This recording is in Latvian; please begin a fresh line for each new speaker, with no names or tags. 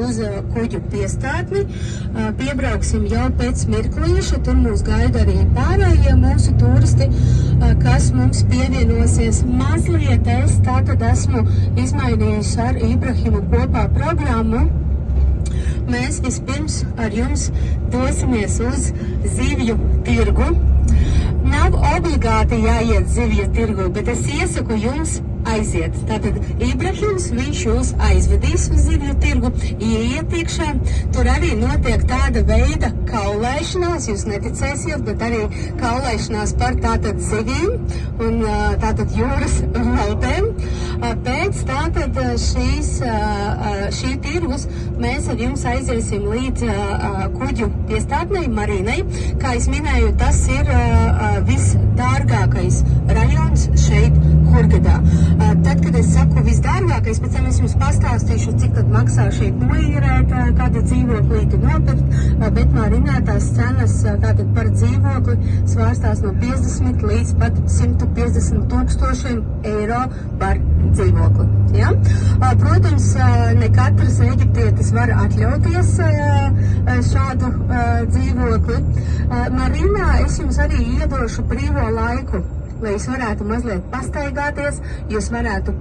uz kuģu piestātni. Piebrauksim jau pēc mirklīša, tur mūs gaida arī pārējie mūsu turisti, kas mums pievienosies. Mazliet es tātad esmu izmainījusi ar Ibrahimu kopā programmu. Mēs vispirms ar jums dosimies uz zivju tirgu. Nav obligāti jāiet zivju tirgu, bet es iesaku jums aiziet. Tātad Ibrahims, viņš jūs aizvedīs uz zivju tirgu, ieiet iekšā. Tur arī notiek tāda veida kaulēšanās, jūs neticēsiet, bet arī kaulēšanās par tātad zivīm un tātad jūras veltēm. Pēc tātad šī tirgus mēs ar jums aiziesim līdz kuģu piestātnei, marīnai. Kā es minēju, tas ir visdārgākais rajons šeit Hurgadā. Tad, kad es saku visdārgākais, pēc tam es jums pastāstīšu, cik tad maksā šeit noīrēt, kādu dzīvoklīti nopirkt, bet marinātās cenas tātad par dzīvokli svārstās no 50 līdz pat 150 tūkstošiem eiro par dzīvokli. Ja? Protams, ne katrs eģiptietis var atļauties šādu dzīvokli. Marinā es jums arī iedošu brīvo laiku, lai jūs varētu mazliet pastaigāties, jūs varētu